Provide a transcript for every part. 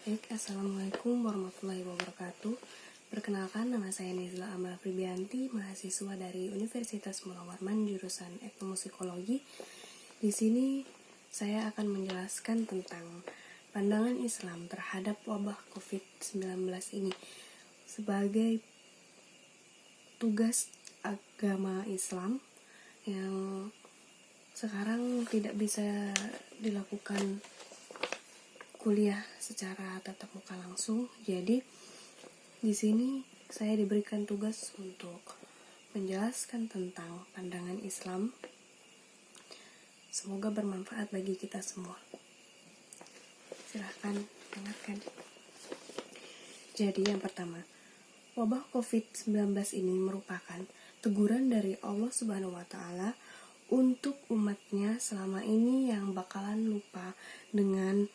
Baik, Assalamualaikum warahmatullahi wabarakatuh. Perkenalkan, nama saya Nizla Amal Fribianti, mahasiswa dari Universitas Mula Warman, jurusan Etnomusikologi. Di sini saya akan menjelaskan tentang pandangan Islam terhadap wabah COVID-19 ini sebagai tugas agama Islam yang sekarang tidak bisa dilakukan kuliah secara tatap muka langsung. Jadi di sini saya diberikan tugas untuk menjelaskan tentang pandangan Islam. Semoga bermanfaat bagi kita semua. Silahkan dengarkan. Jadi yang pertama, wabah COVID-19 ini merupakan teguran dari Allah Subhanahu wa Ta'ala untuk umatnya selama ini yang bakalan lupa dengan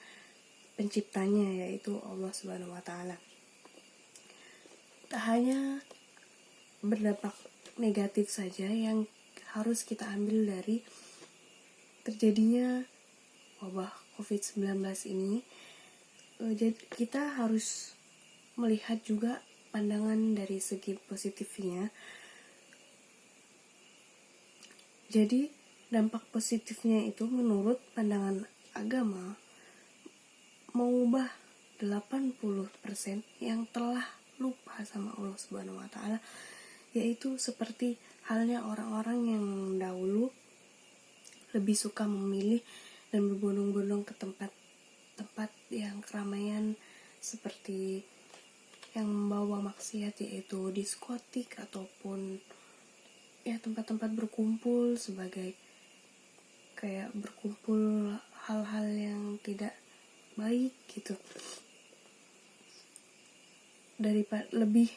penciptanya, yaitu Allah Subhanahu wa Ta'ala. Tak hanya berdampak negatif saja yang harus kita ambil dari terjadinya wabah COVID-19 ini. Jadi kita harus melihat juga pandangan dari segi positifnya. Jadi dampak positifnya itu menurut pandangan agama mengubah 80% yang telah lupa sama Allah Subhanahu wa Ta'ala, yaitu seperti halnya orang-orang yang dahulu lebih suka memilih dan berbondong-bondong ke tempat yang keramaian seperti yang membawa maksiat, yaitu diskotik ataupun ya tempat-tempat berkumpul sebagai kayak berkumpul hal-hal yang tidak baik gitu, daripada lebih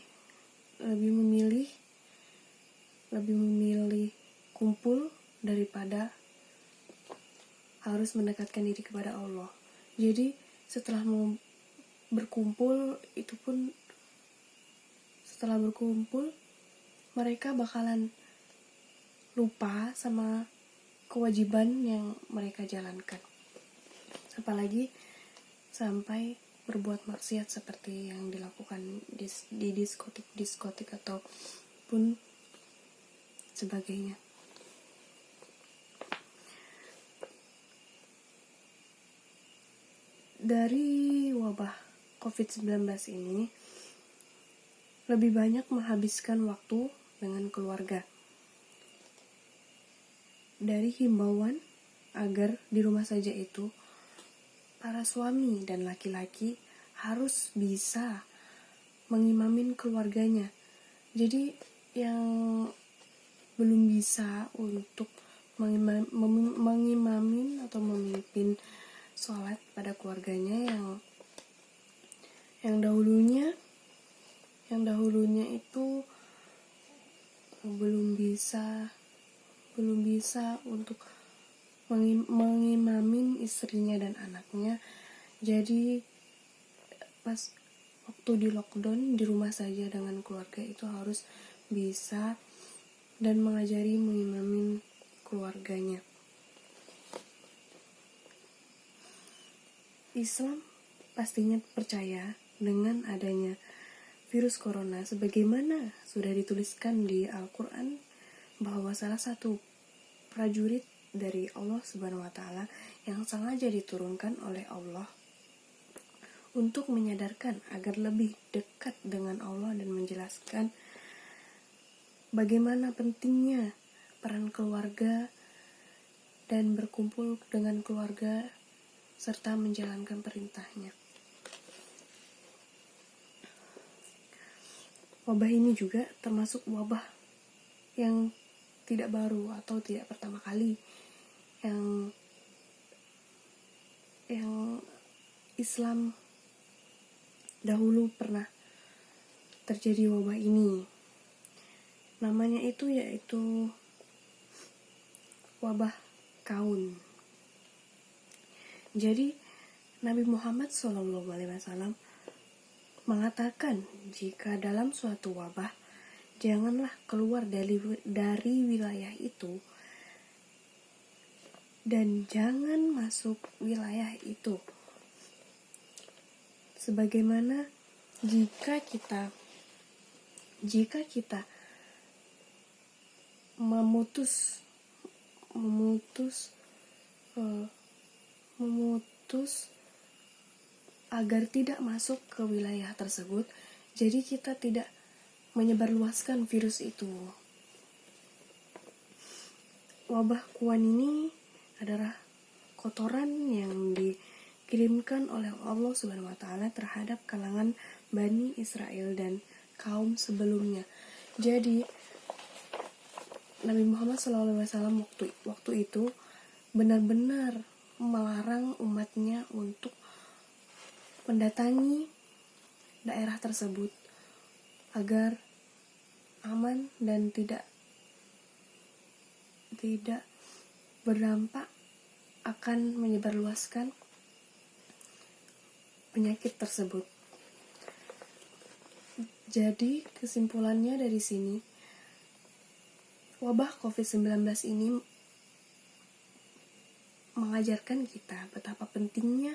memilih kumpul daripada harus mendekatkan diri kepada Allah. Jadi setelah mau berkumpul itu pun mereka bakalan lupa sama kewajiban yang mereka jalankan, apalagi sampai berbuat maksiat seperti yang dilakukan di diskotik ataupun sebagainya. Dari wabah COVID-19 ini lebih banyak menghabiskan waktu dengan keluarga. Dari himbauan agar di rumah saja itu, para suami dan laki-laki harus bisa mengimamin keluarganya. Jadi yang belum bisa untuk mengimamin atau memimpin sholat pada keluarganya yang dahulunya itu belum bisa untuk mengimamin istrinya dan anaknya. Jadi pas waktu di lockdown di rumah saja dengan keluarga itu harus bisa dan mengajari mengimamin keluarganya. Islam pastinya percaya dengan adanya virus corona sebagaimana sudah dituliskan di Al-Quran bahwa salah satu prajurit dari Allah Subhanahu wa Ta'ala yang sengaja diturunkan oleh Allah untuk menyadarkan agar lebih dekat dengan Allah dan menjelaskan bagaimana pentingnya peran keluarga dan berkumpul dengan keluarga serta menjalankan perintahnya. Wabah ini juga termasuk wabah yang tidak baru atau tidak pertama kali yang Islam dahulu pernah terjadi wabah ini. Namanya itu yaitu wabah Kaun. Jadi Nabi Muhammad SAW mengatakan jika dalam suatu wabah janganlah keluar dari wilayah itu dan jangan masuk wilayah itu. sebagaimana jika kita memutus agar tidak masuk ke wilayah tersebut, jadi kita tidak menyebarluaskan virus itu. Wabah kuan ini adalah kotoran yang dikirimkan oleh Allah Subhanahu wa taala terhadap kalangan Bani Israel dan kaum sebelumnya. Jadi Nabi Muhammad SAW waktu itu benar-benar melarang umatnya untuk mendatangi daerah tersebut agar aman dan tidak berdampak akan menyebarluaskan penyakit tersebut. Jadi kesimpulannya dari sini, wabah COVID-19 ini mengajarkan kita betapa pentingnya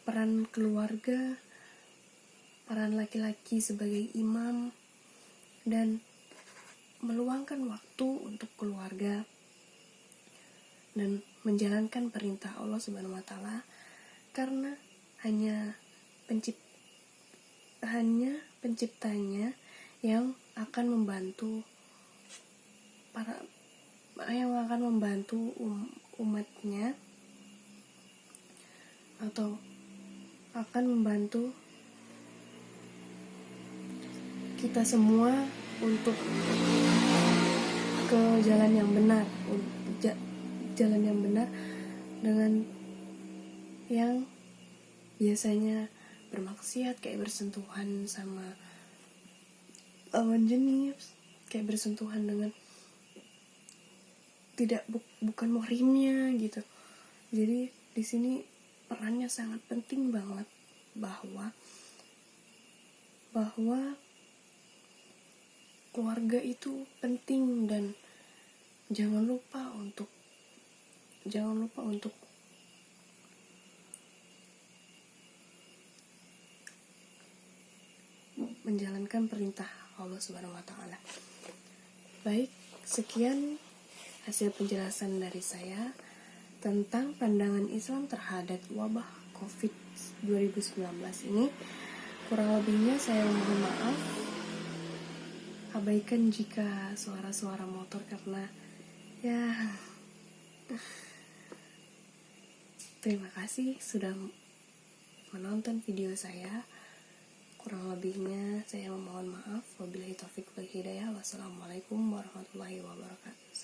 peran keluarga, peran laki-laki sebagai imam, dan meluangkan waktu untuk keluarga dan menjalankan perintah Allah Subhanahu wa taala, karena hanya penciptanya yang akan membantu umatnya, atau akan membantu kita semua untuk ke jalan yang benar dengan yang biasanya bermaksiat, kayak bersentuhan sama lawan jenis, kayak bersentuhan dengan bukan muhrimnya gitu. Jadi di sini perannya sangat penting banget bahwa keluarga itu penting, dan jangan lupa untuk menjalankan perintah Allah Subhanahu wa taala. Baik, sekian hasil penjelasan dari saya tentang pandangan Islam terhadap wabah COVID 2019 ini. Kurang lebihnya saya mohon maaf. Abaikan jika suara-suara motor, karena terima kasih sudah menonton video saya. Kurang lebihnya saya mohon maaf. Wabillahi taufiq wal hidayah. Wassalamualaikum warahmatullahi wabarakatuh.